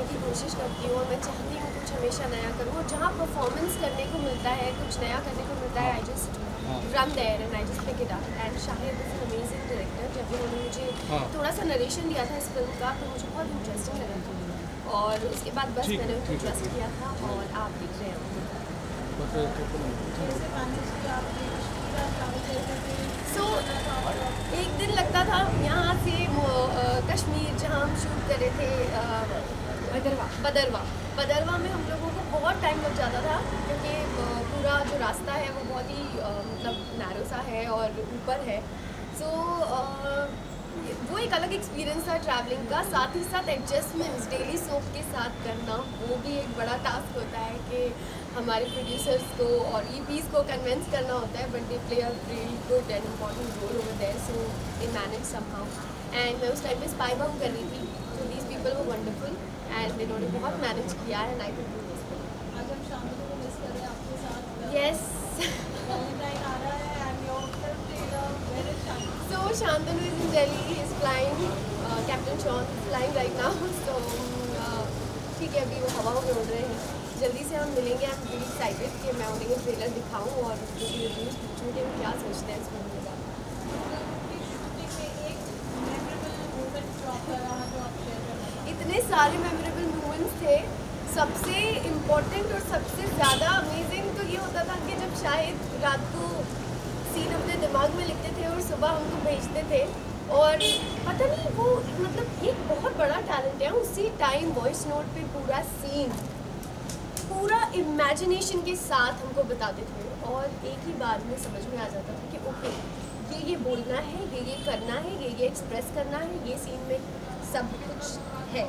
की कोशिश करती हूँ और मैं चाहती हूँ कुछ हमेशा नया करूँ, और जहाँ परफॉर्मेंस करने को मिलता है, कुछ नया करने को मिलता है, I just run there and I just pick it up. And Shahid is an amazing director. जब उन्होंने मुझे थोड़ा सा नरेशन दिया था इस फिल्म का तो मुझे बहुत इंटरेस्टिंग लगा था, और उसके बाद बस मैंने उनको ट्रस्ट किया था और आप देख रहे हो। सो एक दिन लगता था यहाँ से कश्मीर जहाँ हम शूट कर रहे थे, बदरवा में हम लोगों को बहुत टाइम लग जाता था, क्योंकि पूरा जो रास्ता है वो बहुत ही मतलब नैरो सा है और ऊपर है। सो वो एक अलग एक्सपीरियंस था ट्रैवलिंग का। साथ ही साथ एडजस्टमेंट्स डेली सोप के साथ करना, वो भी एक बड़ा टास्क होता है कि हमारे प्रोड्यूसर्स को और ईपीज़ को कन्विंस करना होता है, but they play a really good and important role over there, so they manage somehow. And मैं उस टाइम पे स्पाई बम कर रही थी, तो these people were wonderful and इन्होंने बहुत मैनेज किया है, and I can do this. आज हम शांतनु को मिस कर रहे हैं आपके साथ। यस। वैलेंटाइन आ रहा है and your film trailer, where is Shantanu? So Shantanu is in Delhi. He is flying. Captain Sean is flying right now. So ठीक है, अभी वो हवाओं में उड़ रहे हैं। जल्दी से हम मिलेंगे। I'm really excited कि मैं उन्हें ये ट्रेलर दिखाऊं और उनकी रिव्यूज़ पूछूं कि वो क्या सोचते हैं इस फिल्म के बारे में। इतने सारे मेमोरेबल मोमेंट्स थे। सबसे इम्पोर्टेंट और सबसे ज़्यादा अमेजिंग तो ये होता था कि जब शाहिद रात को सीन अपने दिमाग में लिखते थे और सुबह हमको भेजते थे, और पता नहीं वो मतलब ये बहुत बड़ा टैलेंट है। उसी टाइम वॉइस नोट पे पूरा सीन पूरा इमेजिनेशन के साथ हमको बताते थे, और एक ही बार में समझ में आ जाता था कि ओके ये बोलना है, ये करना है, ये एक्सप्रेस करना है, ये सीन में सब कुछ है।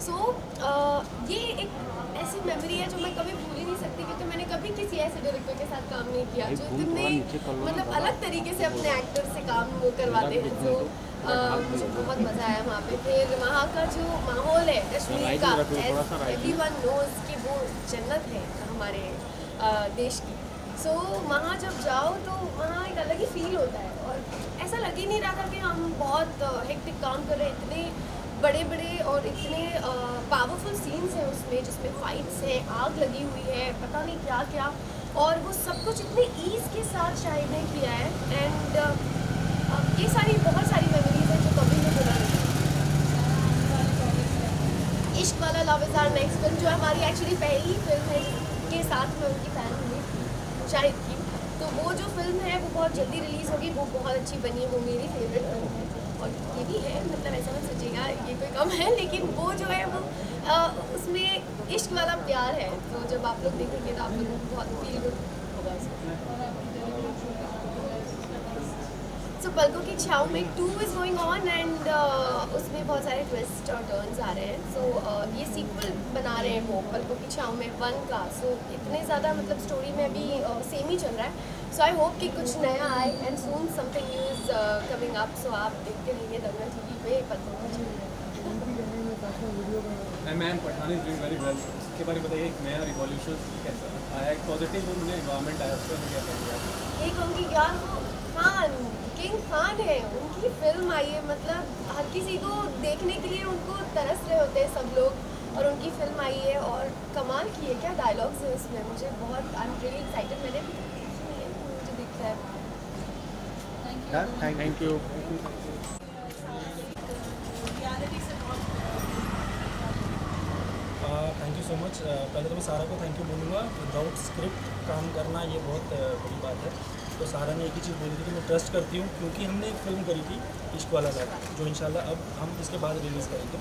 सो ये एक ऐसी मेमोरी है जो मैं कभी भूल ही नहीं सकती, क्योंकि मैंने कभी किसी ऐसे डायरेक्टर के साथ काम नहीं किया जो इतने मतलब अलग तरीके से अपने एक्टर से काम करवाते हैं। तो मुझे बहुत मज़ा आया वहाँ पे। फिर वहाँ का जो माहौल है कश्मीर का, एवरीवन नोज़ कि वो जन्नत है हमारे देश की। सो वहाँ जब जाओ तो वहाँ एक अलग ही फील होता है, और ऐसा लग ही नहीं रहा था कि हम बहुत हेक्टिक काम कर रहे हैं। इतने बड़े बड़े और इतने पावरफुल सीन्स हैं उसमें, जिसमें फाइट्स हैं, आग लगी हुई है, पता नहीं क्या क्या, और वो सब कुछ इतने ईज़ के साथ शाहिद ने किया है। एंड ये सारी बहुत सारी मेमोरीज हैं जो कभी नहीं भुला नहीं। इश्क वाला love is our next film, जो हमारी एक्चुअली पहली फिल्म है जिसके साथ मैं उनकी फ़ैन हुई शाहिद की, तो वो जो फिल्म है वो बहुत जल्दी रिलीज़ होगी। वो बहुत अच्छी बनी है, वो मेरी फेवरेट फिल्म है, और ये भी है, मतलब ऐसा मत सोचिएगा ये कोई कम है, लेकिन वो जो है वो उसमें इश्क वाला प्यार है। तो जब आप लोग देखेंगे तो आप लोगों को बहुत फील गुड होगा उसमें। सो पलकों की छाँव में 2 इज़ गोइंग ऑन, एंड उसमें बहुत सारे ट्विस्ट और टर्न्स आ रहे हैं। सो ये सीक्वल बना रहे हैं वो पलकों की छाँव में 1 का। सो इतने ज़्यादा मतलब स्टोरी में भी सेम ही चल रहा है। सो आई होप कि कुछ नया आए, and soon something new is coming up. So आप देखते रहिए दंगल टीवी पे पलकों की छाँव में। Ma'am Pathaan is doing very well, इसके बारे में बताइए। एक नया रिवॉल्यूशन कैसा आया, एक पॉजिटिव एनवायरनमेंट आया, उसका क्या करेंगे? एक उनकी यार वो खान किंग खान है, उनकी फिल्म आई है, मतलब हर किसी को देखने के लिए उनको तरस रहे होते हैं सब लोग, और उनकी फिल्म आई है और कमाल की है। क्या डायलॉग्स है उसमें, मुझे बहुत आई एम रियली एक्साइटेड। मैंने भी देखी नहीं है, मुझे दिख रहा है। Thank you. Thank you so much. पहले तो मैं सारा को थैंक यू बोलूँगा। विदाउट स्क्रिप्ट काम करना ये बहुत बड़ी बात है। तो सारा ने एक ही चीज़ बोली थी कि मैं ट्रस्ट करती हूँ, क्योंकि हमने एक फ़िल्म करी थी इश्क वाला लव, जो इंशाल्लाह अब हम इसके बाद रिलीज़ करेंगे,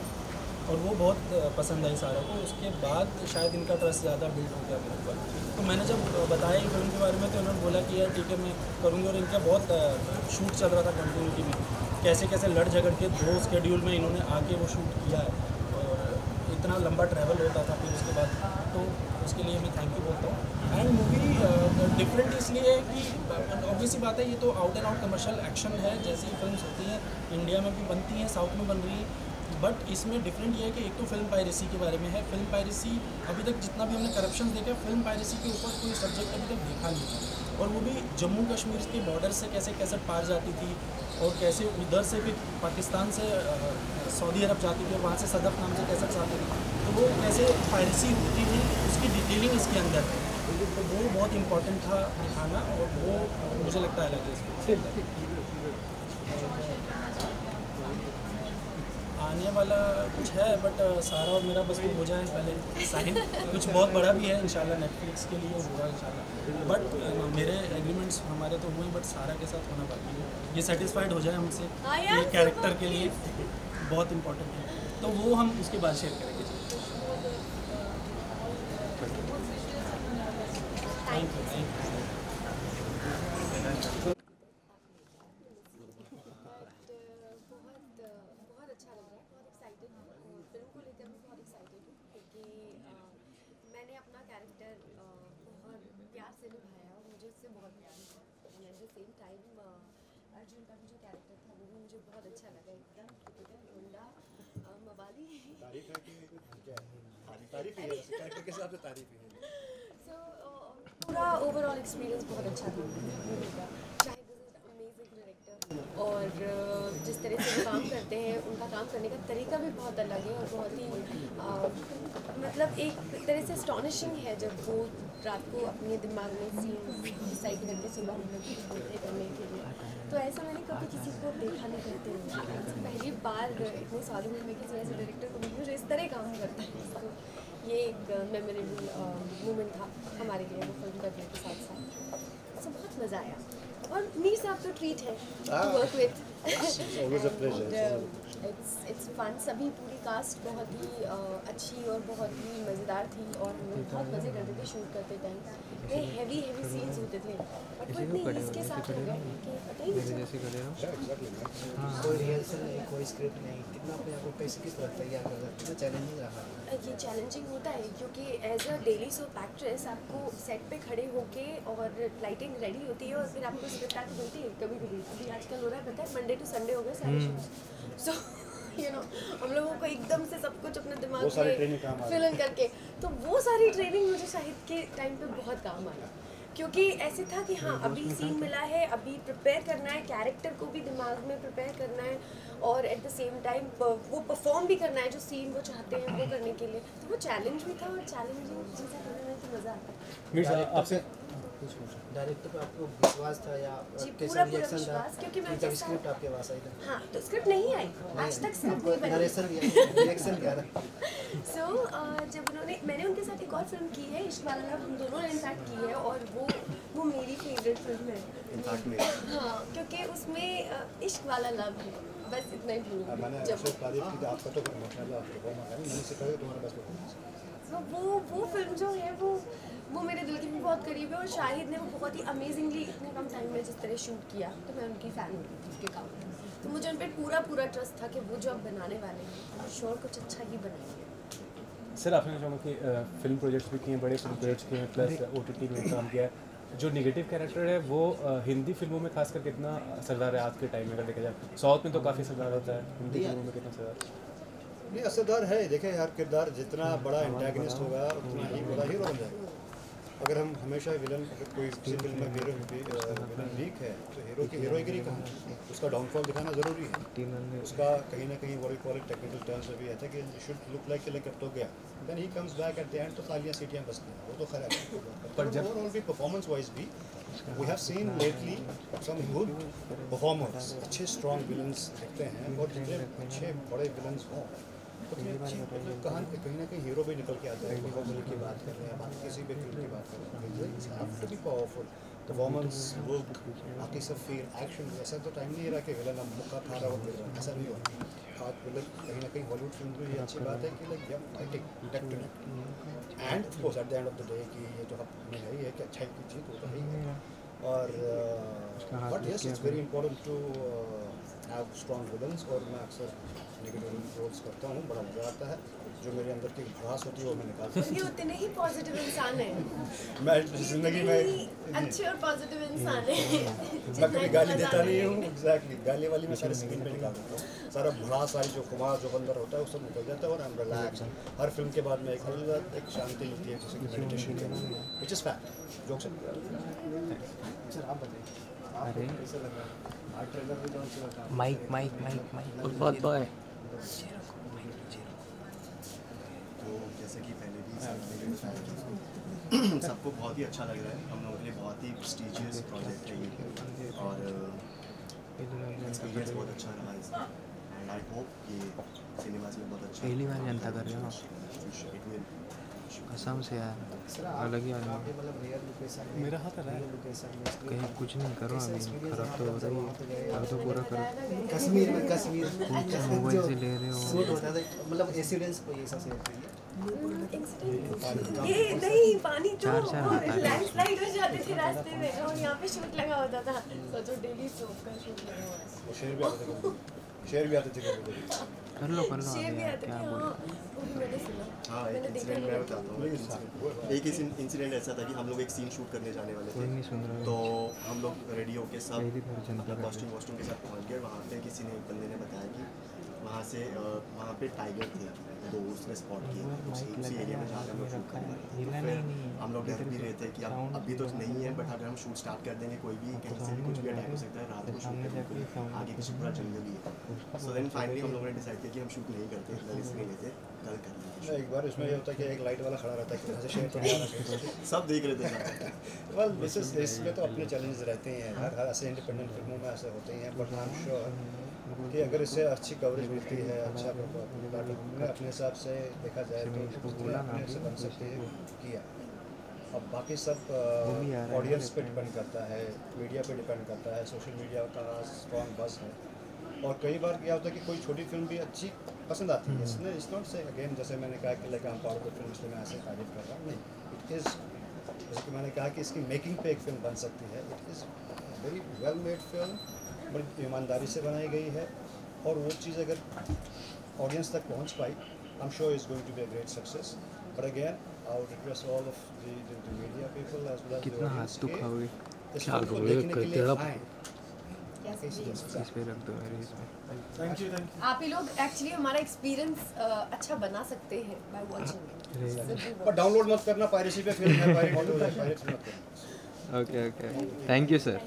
और वो बहुत पसंद आई सारा को। उसके बाद शायद इनका ट्रस्ट ज़्यादा बिल्ड हो गया मेरे ऊपर। तो मैंने जब बताया ये फिल्म के बारे में तो उन्होंने बोला कि यार ठीक है मैं करूँगी, और इनका बहुत शूट चल रहा था कंटिन्यूटी में, कैसे कैसे लड़ झगड़ के 2 स्केड्यूल में इन्होंने आके वो शूट किया है, और इतना लंबा ट्रैवल होता था फिर उसके बाद, तो उसके लिए मैं थैंक यू बोलता हूँ। एंड मूवी डिफरेंट इसलिए है कि ऑब्वियसली बात है, ये तो out and out commercial action है, जैसी फिल्म्स होती हैं इंडिया में भी बनती हैं, साउथ में बन रही है, बट इसमें डिफरेंट ये है कि एक तो फिल्म पायरेसी के बारे में है। फिल्म पायरेसी अभी तक जितना भी हमने करप्शन देखा, फिल्म पायरेसी के ऊपर कोई सब्जेक्ट अभी तक देखा नहीं था, और वो भी जम्मू कश्मीर के बॉर्डर से कैसे कैसे पार जाती थी, और कैसे उधर से फिर पाकिस्तान से सऊदी अरब जाती थी, और वहाँ से सदफ नाम से कैसे जाती थी। तो वो कैसे पायरेसी होती थी उसकी डिटेलिंग इसके अंदर है, तो वो बहुत इम्पोर्टेंट था दिखाना, और वो मुझे लगता है अलग है। आने वाला कुछ है, बट सारा और मेरा बस वो हो जाए पहले साइन, कुछ बहुत बड़ा भी है इंशाल्लाह, नेटफ्लिक्स के लिए होगा इंशाल्लाह, बट मेरे एग्रीमेंट्स हमारे तो हुए, बट सारा के साथ होना बाकी है। ये सेटिस्फाइड हो जाए हमसे, ये कैरेक्टर के लिए बहुत इम्पोर्टेंट है, तो वो हम उसके बाद शेयर करेंगे। Thank you. बहुत अच्छा लग रहा है, बहुत एक्साइटेड फिल्म को लेकर मैं बहुत एक्साइटेड हूँ, क्योंकि मैंने अपना कैरेक्टर बहुत प्यार से निभाया और मुझे उससे बहुत प्यार था। And at the same time Arjun का भी जो कैरेक्टर था वो भी मुझे बहुत अच्छा लगा, एकदम टिपिकल गुंडा मवाली। सो पूरा ओवरऑल एक्सपीरियंस बहुत अच्छा था मूवी का। शाहिद इज़ अमेजिंग डायरेक्टर, और जिस तरह से वो काम करते हैं उनका काम करने का तरीका भी बहुत अलग है, और बहुत ही मतलब एक तरह से अस्टॉनिशिंग है जब वो रात को अपने दिमाग में सीन डिसाइड करके सुबह हम लोग को करने के लिए। तो ऐसा मैंने कभी किसी को देखा नहीं करते हुए, पहली बार इतने सालों में मैं किसी ऐसे डायरेक्टर को मिली जो इस तरह काम करता है। तो ये एक मेमोरेबल मोमेंट था हमारे लिए वो फिल्म करने के साथ साथ। सो बहुत मज़ा आया, और मीर साहब तो ट्रीट है to work with, it's fun. सभी पूरी कास्ट बहुत ही अच्छी और बहुत ही मज़ेदार थी, और हम लोग बहुत मज़े करते थे शूट करते टाइम। इतने हैवी सीन्स होते थे, बट वो इतने ईज़ के साथ हो गए कि पता ही नहीं चला। कोई रिहर्सल नहीं, कोई स्क्रिप्ट नहीं, कितना अपने आप को कैसे किस तरह तैयार कर रहा है, कितना चैलेंजिंग रहा। ये चैलेंजिंग होता है, क्योंकि as a daily soap actress आपको सेट पे खड़े होके, और लाइटिंग रेडी होती है, और फिर आपको स्क्रिप्ट आके मिलती है कभी कभी। अभी आजकल हो रहा है पता है, मंडे टू संडे हो गए सारे शूट्स। सो यू नो हम लोगों को एकदम से सब कुछ अपने दिमाग में फिल इन करके, तो वो सारी ट्रेनिंग मुझे शाहिद के टाइम पे बहुत काम आई, क्योंकि ऐसे था कि हाँ अभी सीन मिला है, अभी प्रिपेयर करना है, कैरेक्टर को भी दिमाग में प्रिपेयर करना है, और एट द सेम टाइम वो परफॉर्म भी करना है जो सीन वो चाहते हैं वो करने के लिए। तो वो चैलेंज भी था, और चैलेंजिंग चीज़ें करने में तो मज़ा आता है। आपसे डायरेक्टर पे आपको विश्वास था या कैसा रिएक्शन था, क्योंकि मैं जब स्क्रिप्ट आपके पास आई थी? हाँ, तो स्क्रिप्ट नहीं आई आज तक, स्क्रिप्ट नहीं बनी। नरेशन रिएक्शन क्या था? सो जब मैंने उनके साथ एक और फिल्म की है, इश्क वाला लव, हम दोनों ने इनफैक्ट की है, और वो मेरी फेवरेट फिल्म है। हाँ, क्योंकि उसमें इश्क वाला लव है, बस इतना ही बोलूँगी। मैंने जब तारीफ की, आपका तो माशाल्लाह परफॉर्मेंस है, मैंने सिखाया तुम्हारा बेस्ट परफॉर्मेंस। तो वो फिल्म जो है वो मेरे दिल के भी बहुत करीब है, और शाहिद ने वो बहुत ही अमेजिंगली इतने कम टाइम में जिस तरह शूट किया, तो मैं उनकी फ़ैन हो गई थी उसके काम में। तो मुझे उन पर पूरा ट्रस्ट था कि वो जो अब बनाने वाले हैं श्योर कुछ अच्छा ही बनाएंगे। सर आपने जो कि फिल्म प्रोजेक्ट्स भी किए हैं, बड़े फिल्म प्रोजेक्ट्स किए हैं, प्लस OTT में काम किया है, जो निगेटिव कैरेक्टर है वो हिंदी फिल्मों में खासकर कितना असरदार है आज के टाइम में अगर देखा जाए? साउथ में तो काफ़ी असरदार होता है, हिंदी फिल्मों में कितना असरदार? नहीं, असरदार है। देखें, हर किरदार जितना बड़ा एंटागनिस्ट होगा उतना ही बड़ा हीरो बन जाएगा। अगर हम हमेशा विलन, अगर कोई किसी फिल्म में विलन वीक है तो हीरो की हीरोगिरी कहाँ, उसका डाउनफॉल दिखाना ज़रूरी है। उसका कहीं ना कहीं वो कॉल टेक्निकल टर्म्स में भी है कि शुड लुक लाइक कि तो गया, then he comes back at the end, तो तालियां सीटियां बजती हैं, वो तो खैर है। पर जब ओवरऑल भी परफॉर्मेंस वाइज भी we have seen lately some good performers, अच्छे स्ट्रॉन्ग विलन्स दिखते हैं, और जितने अच्छे बड़े विलन्स हों उतनी अच्छी मतलब कहीं ना कहीं हीरो भी निकल के आता है। बाहुबली की बात कर रहे हैं, बाकी किसी भी फिल्म की बात कर रहे हैं, it's have to be powerful performance, work, बाकी सब फिर एक्शन। ऐसा तो टाइम नहीं रहा कि विलन अब मुक्का खा रहा हो, ऐसा नहीं हुआ। आज विलन कहीं ना कहीं हॉलीवुड फिल्म में ये अच्छी बात है कि like fighting neck to neck, and of course at the end of the day कि ये तो हमें है ही है कि अच्छाई की जीत वो तो है ही है। और but yes, it's very important to have strong villains, और मैं अक्सर नेगेटिव रोल्स करता हूँ, बड़ा मज़ा आता है। जो मेरे अंदर की भड़ास होती है वो मैं निकालता हूँ। ये उतने ही पॉजिटिव इंसान है, मैं ज़िंदगी में अच्छे और पॉजिटिव इंसान है। मैं कभी गाली देता नहीं हूँ। एग्जैक्टली, गाली वाली मैं सारे स्क्रीन पे निकाल देता हूँ। सारा भड़ास सारी जो खुमार जो अंदर होता है वो सब निकल जाता है, और I am relax. Her film के बाद में एक अलग एक शांति मिलती है, जैसे कि मेडिटेशन के, विच इज़ फैक्ट। जोक से सर आप बताइए, आपको कैसा लगा? आज ट्रेलर भी लॉन्च हुआ था। माइक बहुत तो जैसे कि पहले भी सर ने भी बताया कि सबको बहुत ही अच्छा लग रहा है। हम लोगों के लिए बहुत ही प्रेस्टीजियस प्रोजेक्ट है ये और एक्सपीरियंस बहुत अच्छा रहा इसका एंड आई होप ये सिनेमास में बहुत अच्छा पहली बार जनता कर रहे हो इट विल कसम से यार, सर अलग ही आप आदमी। भी मतलब रियल लोकेशन में, मेरा हाथ है रियल लोकेशन में कहीं कुछ नहीं करो अभी, खराब तो हो रही है, अब तो पूरा करो। कश्मीर में, कश्मीर कुछ मोबाइल से ले रहे हो, शूट होता था, मतलब एक्सीडेंट्स कोई ऐसा से होती है। ये नहीं पानी तो चार होता है। लैंडस्लाइड हो जाते थे रास्ते में और यहाँ पे शूट लगा होता था। सोचो डेली सोप का शूट लगा हुआ है। वो शेर भी आते थे कभी, शेर भी आते थे कभी। कर लो शेर भी अभी, आते थे, क्या हाँ बोले। वो भी मैंने सुना। हाँ मैंने एक देखा इंसिडेंट नहीं। मैं बताता हूँ। एक इंसिडेंट ऐसा था कि हम लोग एक सीन शूट करने जाने वाले कोई थे, नहीं सुन रहा तो है। हम लोग रेडी होके सब पहली बार जनता मतलब कर कॉस्ट्यूम वॉस्ट्यूम के साथ पहुँच गए। वहाँ पे किसी ने एक बंदे ने बताया कि वहाँ पे टाइगर थे, तो उसने स्पॉट किया उसी एरिया में जहाँ पे हम लोग शूट करने वाले थे। तो फिर हम लोग डर भी रहे थे कि अब अभी तो नहीं है, बट अगर हम शूट स्टार्ट कर देंगे कोई भी कहीं से भी कुछ भी अटैक हो सकता है। रात को शूट करने आगे पीछे पूरा जंगल ही है। सो देन फाइनली हम लोगों ने डिसाइड किया कि हम शूट नहीं करते, रिस्क नहीं लेते, कल कर लेंगे। एक बार इसमें ये होता है कि एक लाइट वाला खड़ा रहता है कि कहाँ से शेर तो नहीं आ रहा है। सब देख रहे थे। वेल दिस इज इसमें तो अपने चैलेंज रहते हैं, हर ऐसे इंडिपेंडेंट फिल्मों में ऐसे होते ही हैं, बट आई एम श्योर कि अगर इससे अच्छी कवरेज मिलती है, अच्छा प्लेटफॉर्म अपने हिसाब से देखा जाए तो अपने से बन सकती है किया। अब बाकी सब ऑडियंस पे डिपेंड करता है, मीडिया पे डिपेंड करता है, सोशल मीडिया का स्ट्रॉन्ग बस है। और कई बार क्या होता है कि कोई छोटी फिल्म भी अच्छी पसंद आती है, इसमें इट्स नॉट से अगेन जैसे मैंने कहा कि like I am part of the film इसलिए मैं ऐसे तारीफ कर रहा हूँ, नहीं, इट इज़ जैसे कि मैंने कहा कि इसकी मेकिंग पे एक फिल्म बन सकती है। It is very well made film, बड़ी ईमानदारी से बनाई गई है और वो चीज़ अगर ऑडियंस तक पहुंच पाई, I am sure is going to be a great success. But again I would request all of the media people as well as the कितना हाथ ऑडियंस दुखाओगे, इस फिल्म को देखने के लिए आएँ। इस पे रख दो मेरे इसमें। थैंक यू आप ही लोग एक्चुअली हमारा एक्सपीरियंस अच्छा बना सकते हैं बाय वाचिंग। पर डाउनलोड मत करना, पायरेसी पे फिल्म है, पायरेट मत करना। Okay okay, thank you sir.